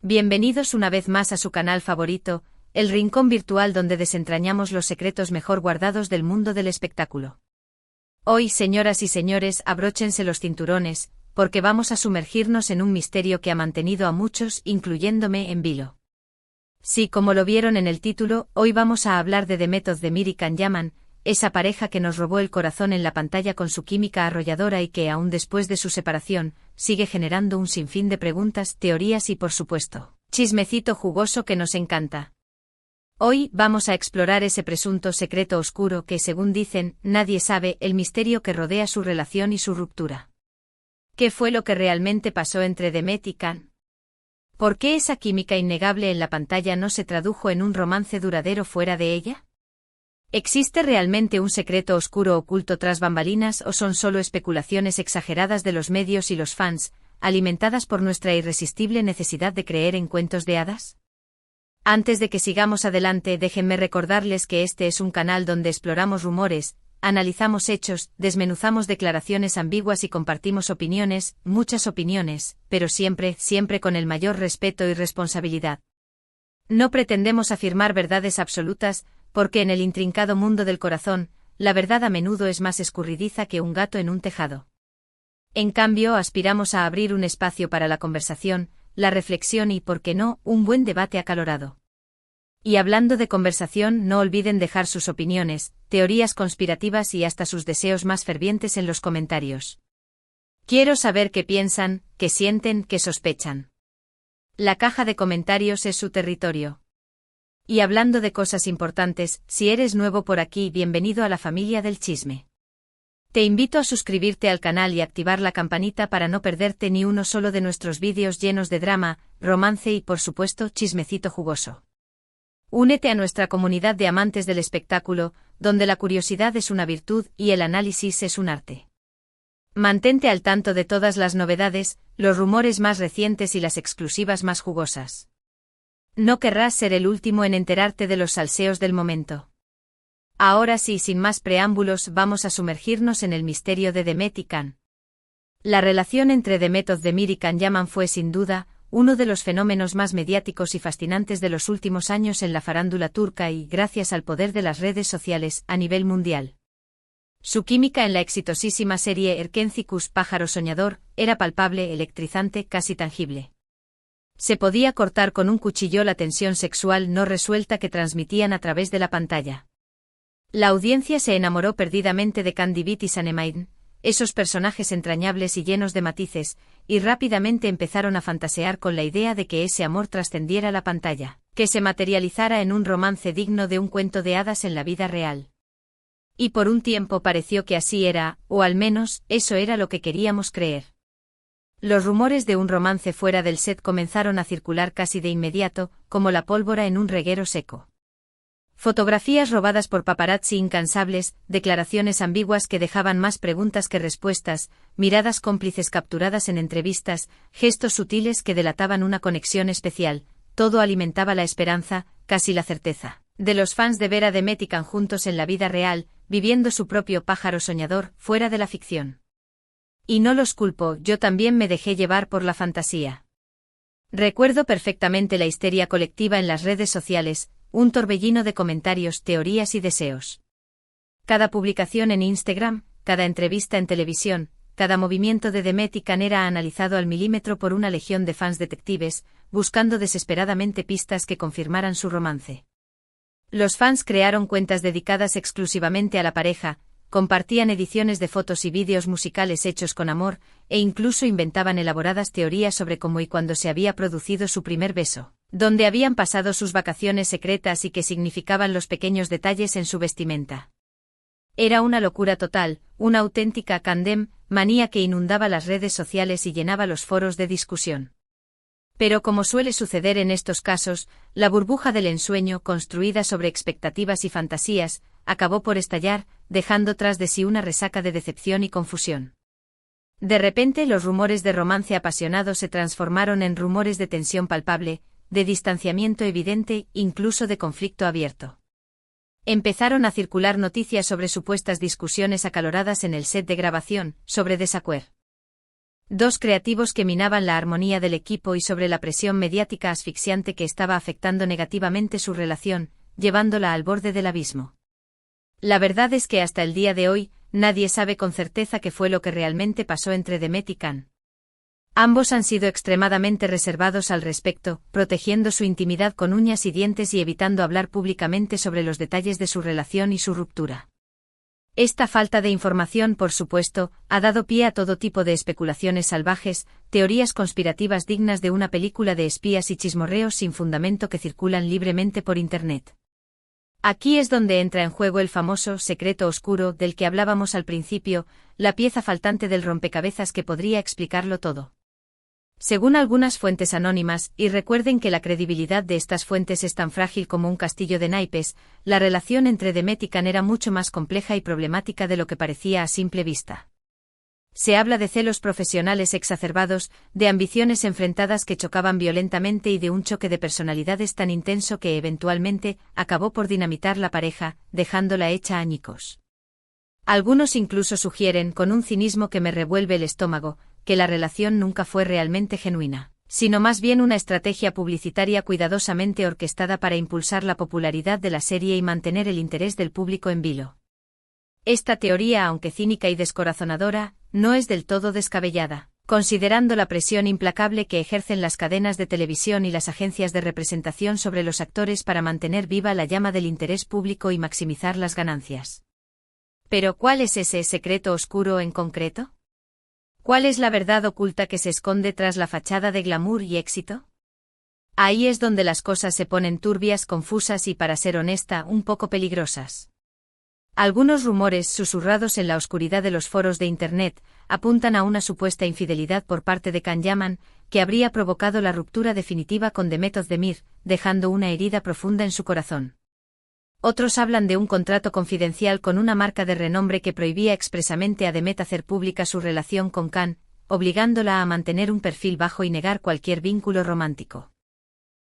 Bienvenidos una vez más a su canal favorito, el rincón virtual donde desentrañamos los secretos mejor guardados del mundo del espectáculo. Hoy, señoras y señores, abróchense los cinturones, porque vamos a sumergirnos en un misterio que ha mantenido a muchos, incluyéndome, en vilo. Sí, como lo vieron en el título, hoy vamos a hablar de The Method de Miri Yaman, esa pareja que nos robó el corazón en la pantalla con su química arrolladora y que, aún después de su separación, sigue generando un sinfín de preguntas, teorías y, por supuesto, chismecito jugoso que nos encanta. Hoy vamos a explorar ese presunto secreto oscuro que, según dicen, nadie sabe, el misterio que rodea su relación y su ruptura. ¿Qué fue lo que realmente pasó entre Demet y Can? ¿Por qué esa química innegable en la pantalla no se tradujo en un romance duradero fuera de ella? ¿Existe realmente un secreto oscuro oculto tras bambalinas o son solo especulaciones exageradas de los medios y los fans, alimentadas por nuestra irresistible necesidad de creer en cuentos de hadas? Antes de que sigamos adelante, déjenme recordarles que este es un canal donde exploramos rumores, analizamos hechos, desmenuzamos declaraciones ambiguas y compartimos opiniones, muchas opiniones, pero siempre con el mayor respeto y responsabilidad. No pretendemos afirmar verdades absolutas, porque en el intrincado mundo del corazón, la verdad a menudo es más escurridiza que un gato en un tejado. En cambio, aspiramos a abrir un espacio para la conversación, la reflexión y, por qué no, un buen debate acalorado. Y hablando de conversación, no olviden dejar sus opiniones, teorías conspirativas y hasta sus deseos más fervientes en los comentarios. Quiero saber qué piensan, qué sienten, qué sospechan. La caja de comentarios es su territorio. Y hablando de cosas importantes, si eres nuevo por aquí, bienvenido a la familia del chisme. Te invito a suscribirte al canal y activar la campanita para no perderte ni uno solo de nuestros vídeos llenos de drama, romance y, por supuesto, chismecito jugoso. Únete a nuestra comunidad de amantes del espectáculo, donde la curiosidad es una virtud y el análisis es un arte. Mantente al tanto de todas las novedades, los rumores más recientes y las exclusivas más jugosas. No querrás ser el último en enterarte de los salseos del momento. Ahora sí, sin más preámbulos, vamos a sumergirnos en el misterio de Demet y Can. La relación entre The Method de Miri Yaman fue, sin duda, uno de los fenómenos más mediáticos y fascinantes de los últimos años en la farándula turca y, gracias al poder de las redes sociales, a nivel mundial. Su química en la exitosísima serie Erkencikus, Pájaro Soñador, era palpable, electrizante, casi tangible. Se podía cortar con un cuchillo la tensión sexual no resuelta que transmitían a través de la pantalla. La audiencia se enamoró perdidamente de Can Divit y Sanemain, esos personajes entrañables y llenos de matices, y rápidamente empezaron a fantasear con la idea de que ese amor trascendiera la pantalla, que se materializara en un romance digno de un cuento de hadas en la vida real. Y por un tiempo pareció que así era, o al menos, eso era lo que queríamos creer. Los rumores de un romance fuera del set comenzaron a circular casi de inmediato, como la pólvora en un reguero seco. Fotografías robadas por paparazzi incansables, declaraciones ambiguas que dejaban más preguntas que respuestas, miradas cómplices capturadas en entrevistas, gestos sutiles que delataban una conexión especial, todo alimentaba la esperanza, casi la certeza, de los fans de ver a Demet y Can juntos en la vida real, viviendo su propio pájaro soñador, fuera de la ficción. Y no los culpo, yo también me dejé llevar por la fantasía. Recuerdo perfectamente la histeria colectiva en las redes sociales, un torbellino de comentarios, teorías y deseos. Cada publicación en Instagram, cada entrevista en televisión, cada movimiento de Demet y Can era analizado al milímetro por una legión de fans detectives, buscando desesperadamente pistas que confirmaran su romance. Los fans crearon cuentas dedicadas exclusivamente a la pareja, compartían ediciones de fotos y vídeos musicales hechos con amor, e incluso inventaban elaboradas teorías sobre cómo y cuándo se había producido su primer beso, dónde habían pasado sus vacaciones secretas y qué significaban los pequeños detalles en su vestimenta. Era una locura total, una auténtica candem, manía que inundaba las redes sociales y llenaba los foros de discusión. Pero como suele suceder en estos casos, la burbuja del ensueño, construida sobre expectativas y fantasías, acabó por estallar, dejando tras de sí una resaca de decepción y confusión. De repente los rumores de romance apasionado se transformaron en rumores de tensión palpable, de distanciamiento evidente, incluso de conflicto abierto. Empezaron a circular noticias sobre supuestas discusiones acaloradas en el set de grabación, sobre desacuerdos Dos creativos que minaban la armonía del equipo y sobre la presión mediática asfixiante que estaba afectando negativamente su relación, llevándola al borde del abismo. La verdad es que hasta el día de hoy, nadie sabe con certeza qué fue lo que realmente pasó entre Demet y Can. Ambos han sido extremadamente reservados al respecto, protegiendo su intimidad con uñas y dientes y evitando hablar públicamente sobre los detalles de su relación y su ruptura. Esta falta de información, por supuesto, ha dado pie a todo tipo de especulaciones salvajes, teorías conspirativas dignas de una película de espías y chismorreos sin fundamento que circulan libremente por Internet. Aquí es donde entra en juego el famoso secreto oscuro del que hablábamos al principio, la pieza faltante del rompecabezas que podría explicarlo todo. Según algunas fuentes anónimas, y recuerden que la credibilidad de estas fuentes es tan frágil como un castillo de naipes, la relación entre Demet y Can era mucho más compleja y problemática de lo que parecía a simple vista. Se habla de celos profesionales exacerbados, de ambiciones enfrentadas que chocaban violentamente y de un choque de personalidades tan intenso que eventualmente acabó por dinamitar la pareja, dejándola hecha añicos. Algunos incluso sugieren, con un cinismo que me revuelve el estómago, que la relación nunca fue realmente genuina, sino más bien una estrategia publicitaria cuidadosamente orquestada para impulsar la popularidad de la serie y mantener el interés del público en vilo. Esta teoría, aunque cínica y descorazonadora, no es del todo descabellada, considerando la presión implacable que ejercen las cadenas de televisión y las agencias de representación sobre los actores para mantener viva la llama del interés público y maximizar las ganancias. Pero ¿cuál es ese secreto oscuro en concreto? ¿Cuál es la verdad oculta que se esconde tras la fachada de glamour y éxito? Ahí es donde las cosas se ponen turbias, confusas y, para ser honesta, un poco peligrosas. Algunos rumores, susurrados en la oscuridad de los foros de Internet, apuntan a una supuesta infidelidad por parte de Can Yaman, que habría provocado la ruptura definitiva con Demet Özdemir, dejando una herida profunda en su corazón. Otros hablan de un contrato confidencial con una marca de renombre que prohibía expresamente a Demet hacer pública su relación con Can, obligándola a mantener un perfil bajo y negar cualquier vínculo romántico.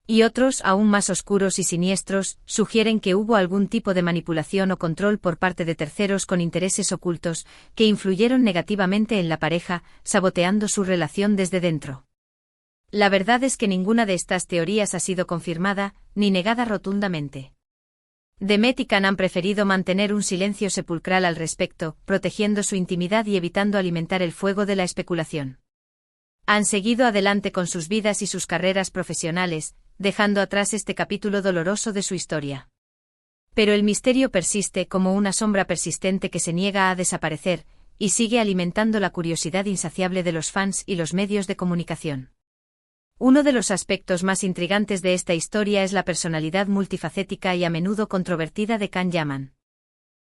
Y otros, aún más oscuros y siniestros, sugieren que hubo algún tipo de manipulación o control por parte de terceros con intereses ocultos, que influyeron negativamente en la pareja, saboteando su relación desde dentro. La verdad es que ninguna de estas teorías ha sido confirmada, ni negada rotundamente. Demet y Can han preferido mantener un silencio sepulcral al respecto, protegiendo su intimidad y evitando alimentar el fuego de la especulación. Han seguido adelante con sus vidas y sus carreras profesionales, dejando atrás este capítulo doloroso de su historia. Pero el misterio persiste como una sombra persistente que se niega a desaparecer, y sigue alimentando la curiosidad insaciable de los fans y los medios de comunicación. Uno de los aspectos más intrigantes de esta historia es la personalidad multifacética y a menudo controvertida de Can Yaman.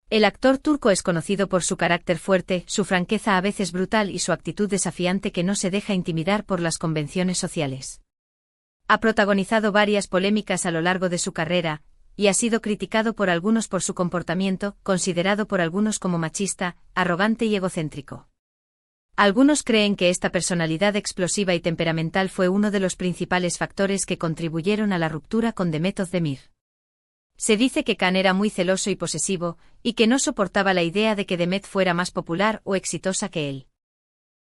El actor turco es conocido por su carácter fuerte, su franqueza a veces brutal y su actitud desafiante que no se deja intimidar por las convenciones sociales. Ha protagonizado varias polémicas a lo largo de su carrera, y ha sido criticado por algunos por su comportamiento, considerado por algunos como machista, arrogante y egocéntrico. Algunos creen que esta personalidad explosiva y temperamental fue uno de los principales factores que contribuyeron a la ruptura con Demet Özdemir. Se dice que Can era muy celoso y posesivo, y que no soportaba la idea de que Demet fuera más popular o exitosa que él.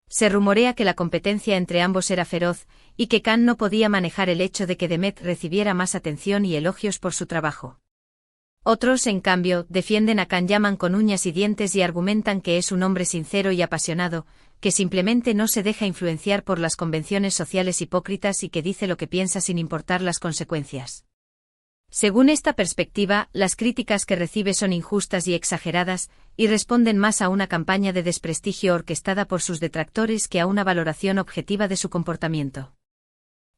Se rumorea que la competencia entre ambos era feroz, y que Can no podía manejar el hecho de que Demet recibiera más atención y elogios por su trabajo. Otros, en cambio, defienden a Can Yaman con uñas y dientes y argumentan que es un hombre sincero y apasionado, que simplemente no se deja influenciar por las convenciones sociales hipócritas y que dice lo que piensa sin importar las consecuencias. Según esta perspectiva, las críticas que recibe son injustas y exageradas, y responden más a una campaña de desprestigio orquestada por sus detractores que a una valoración objetiva de su comportamiento.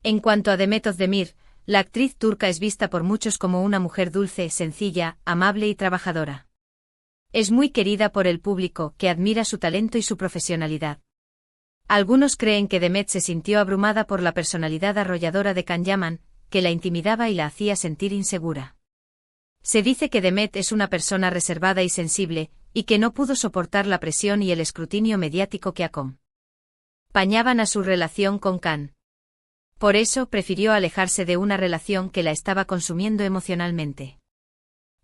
En cuanto a Demet Özdemir, la actriz turca es vista por muchos como una mujer dulce, sencilla, amable y trabajadora. Es muy querida por el público, que admira su talento y su profesionalidad. Algunos creen que Demet se sintió abrumada por la personalidad arrolladora de Can Yaman, que la intimidaba y la hacía sentir insegura. Se dice que Demet es una persona reservada y sensible, y que no pudo soportar la presión y el escrutinio mediático que acompañaban a su relación con Can. Por eso prefirió alejarse de una relación que la estaba consumiendo emocionalmente.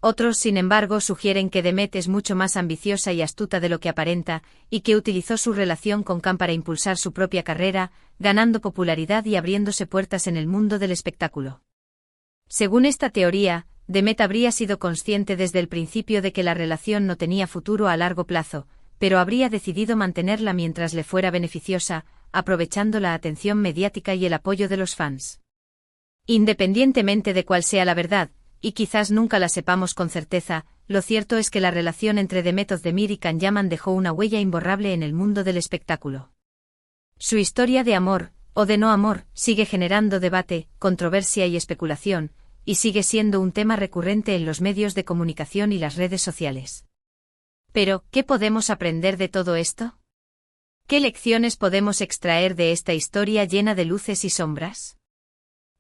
Otros, sin embargo, sugieren que Demet es mucho más ambiciosa y astuta de lo que aparenta, y que utilizó su relación con Khan para impulsar su propia carrera, ganando popularidad y abriéndose puertas en el mundo del espectáculo. Según esta teoría, Demet habría sido consciente desde el principio de que la relación no tenía futuro a largo plazo, pero habría decidido mantenerla mientras le fuera beneficiosa, aprovechando la atención mediática y el apoyo de los fans. Independientemente de cuál sea la verdad, y quizás nunca la sepamos con certeza, lo cierto es que la relación entre Demet Özdemir y Can Yaman dejó una huella imborrable en el mundo del espectáculo. Su historia de amor, o de no amor, sigue generando debate, controversia y especulación, y sigue siendo un tema recurrente en los medios de comunicación y las redes sociales. Pero, ¿qué podemos aprender de todo esto? ¿Qué lecciones podemos extraer de esta historia llena de luces y sombras?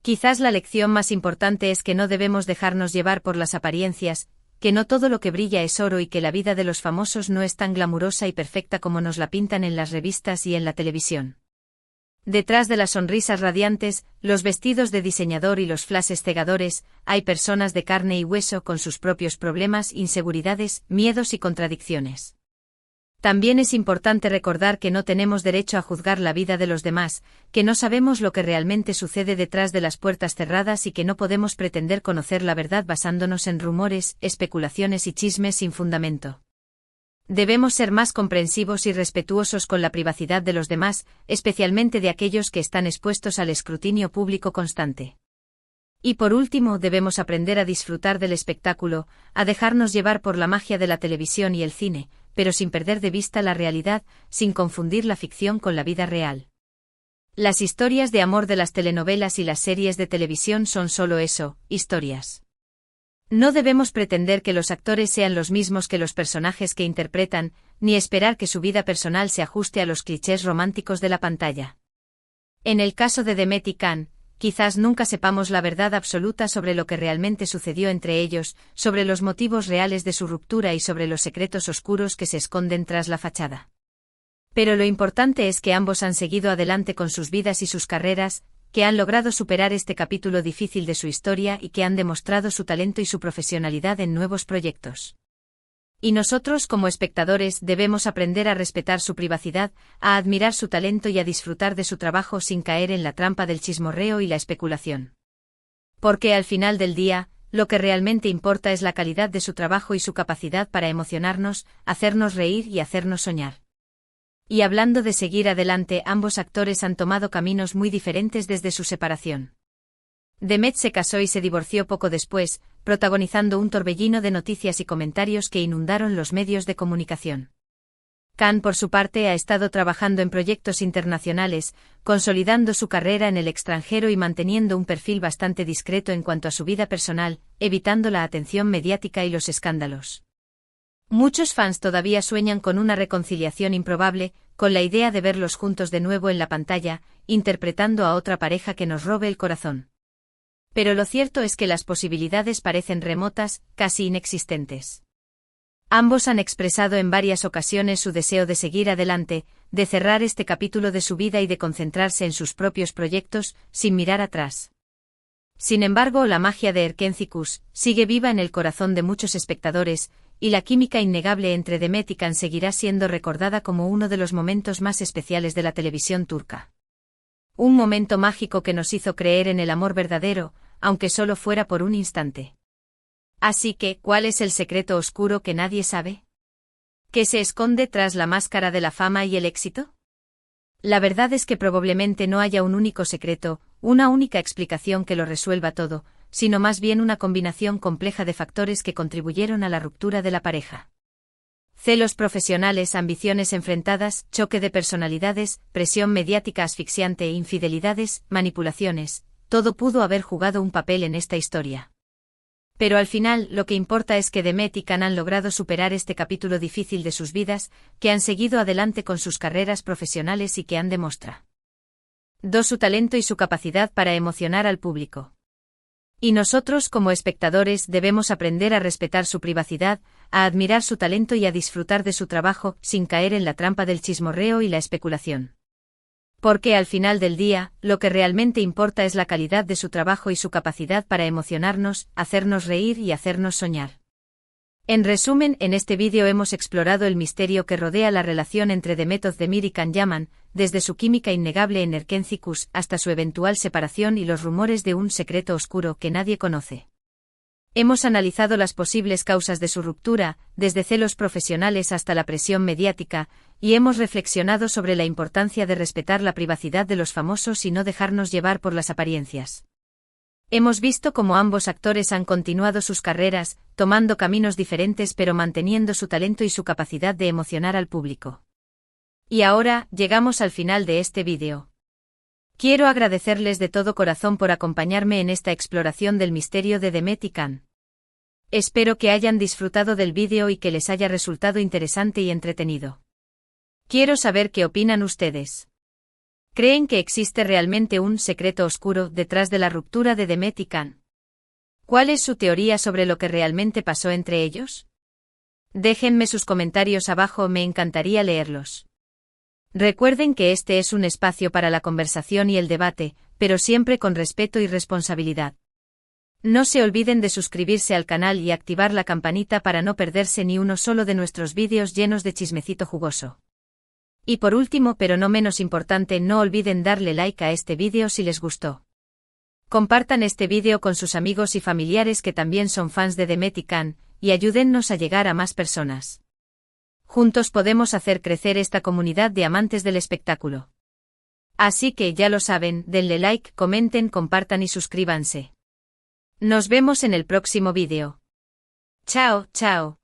Quizás la lección más importante es que no debemos dejarnos llevar por las apariencias, que no todo lo que brilla es oro y que la vida de los famosos no es tan glamurosa y perfecta como nos la pintan en las revistas y en la televisión. Detrás de las sonrisas radiantes, los vestidos de diseñador y los flashes cegadores, hay personas de carne y hueso con sus propios problemas, inseguridades, miedos y contradicciones. También es importante recordar que no tenemos derecho a juzgar la vida de los demás, que no sabemos lo que realmente sucede detrás de las puertas cerradas y que no podemos pretender conocer la verdad basándonos en rumores, especulaciones y chismes sin fundamento. Debemos ser más comprensivos y respetuosos con la privacidad de los demás, especialmente de aquellos que están expuestos al escrutinio público constante. Y por último, debemos aprender a disfrutar del espectáculo, a dejarnos llevar por la magia de la televisión y el cine, pero sin perder de vista la realidad, sin confundir la ficción con la vida real. Las historias de amor de las telenovelas y las series de televisión son solo eso, historias. No debemos pretender que los actores sean los mismos que los personajes que interpretan, ni esperar que su vida personal se ajuste a los clichés románticos de la pantalla. En el caso de Demet y Can, quizás nunca sepamos la verdad absoluta sobre lo que realmente sucedió entre ellos, sobre los motivos reales de su ruptura y sobre los secretos oscuros que se esconden tras la fachada. Pero lo importante es que ambos han seguido adelante con sus vidas y sus carreras, que han logrado superar este capítulo difícil de su historia y que han demostrado su talento y su profesionalidad en nuevos proyectos. Y nosotros, como espectadores, debemos aprender a respetar su privacidad, a admirar su talento y a disfrutar de su trabajo sin caer en la trampa del chismorreo y la especulación. Porque al final del día, lo que realmente importa es la calidad de su trabajo y su capacidad para emocionarnos, hacernos reír y hacernos soñar. Y hablando de seguir adelante, ambos actores han tomado caminos muy diferentes desde su separación. Demet se casó y se divorció poco después, protagonizando un torbellino de noticias y comentarios que inundaron los medios de comunicación. Can, por su parte, ha estado trabajando en proyectos internacionales, consolidando su carrera en el extranjero y manteniendo un perfil bastante discreto en cuanto a su vida personal, evitando la atención mediática y los escándalos. Muchos fans todavía sueñan con una reconciliación improbable, con la idea de verlos juntos de nuevo en la pantalla, interpretando a otra pareja que nos robe el corazón. Pero lo cierto es que las posibilidades parecen remotas, casi inexistentes. Ambos han expresado en varias ocasiones su deseo de seguir adelante, de cerrar este capítulo de su vida y de concentrarse en sus propios proyectos, sin mirar atrás. Sin embargo, la magia de Erkenci sigue viva en el corazón de muchos espectadores, y la química innegable entre Demet y Can seguirá siendo recordada como uno de los momentos más especiales de la televisión turca. Un momento mágico que nos hizo creer en el amor verdadero, aunque solo fuera por un instante. Así que, ¿cuál es el secreto oscuro que nadie sabe? ¿Qué se esconde tras la máscara de la fama y el éxito? La verdad es que probablemente no haya un único secreto, una única explicación que lo resuelva todo, sino más bien una combinación compleja de factores que contribuyeron a la ruptura de la pareja. Celos profesionales, ambiciones enfrentadas, choque de personalidades, presión mediática asfixiante e infidelidades, manipulaciones, todo pudo haber jugado un papel en esta historia. Pero al final, lo que importa es que Demet y Can han logrado superar este capítulo difícil de sus vidas, que han seguido adelante con sus carreras profesionales y que han demostrado su talento y su capacidad para emocionar al público. Y nosotros, como espectadores, debemos aprender a respetar su privacidad, a admirar su talento y a disfrutar de su trabajo, sin caer en la trampa del chismorreo y la especulación. Porque al final del día, lo que realmente importa es la calidad de su trabajo y su capacidad para emocionarnos, hacernos reír y hacernos soñar. En resumen, en este vídeo hemos explorado el misterio que rodea la relación entre Demet Özdemir y Can Yaman, desde su química innegable en Erkenci hasta su eventual separación y los rumores de un secreto oscuro que nadie conoce. Hemos analizado las posibles causas de su ruptura, desde celos profesionales hasta la presión mediática, y hemos reflexionado sobre la importancia de respetar la privacidad de los famosos y no dejarnos llevar por las apariencias. Hemos visto cómo ambos actores han continuado sus carreras, tomando caminos diferentes pero manteniendo su talento y su capacidad de emocionar al público. Y ahora, llegamos al final de este vídeo. Quiero agradecerles de todo corazón por acompañarme en esta exploración del misterio de Demet y Can. Espero que hayan disfrutado del vídeo y que les haya resultado interesante y entretenido. Quiero saber qué opinan ustedes. ¿Creen que existe realmente un secreto oscuro detrás de la ruptura de Demet y Can? ¿Cuál es su teoría sobre lo que realmente pasó entre ellos? Déjenme sus comentarios abajo, me encantaría leerlos. Recuerden que este es un espacio para la conversación y el debate, pero siempre con respeto y responsabilidad. No se olviden de suscribirse al canal y activar la campanita para no perderse ni uno solo de nuestros vídeos llenos de chismecito jugoso. Y por último, pero no menos importante, no olviden darle like a este vídeo si les gustó. Compartan este vídeo con sus amigos y familiares que también son fans de Demet y Can, y ayúdennos a llegar a más personas. Juntos podemos hacer crecer esta comunidad de amantes del espectáculo. Así que ya lo saben, denle like, comenten, compartan y suscríbanse. Nos vemos en el próximo vídeo. Chao, chao.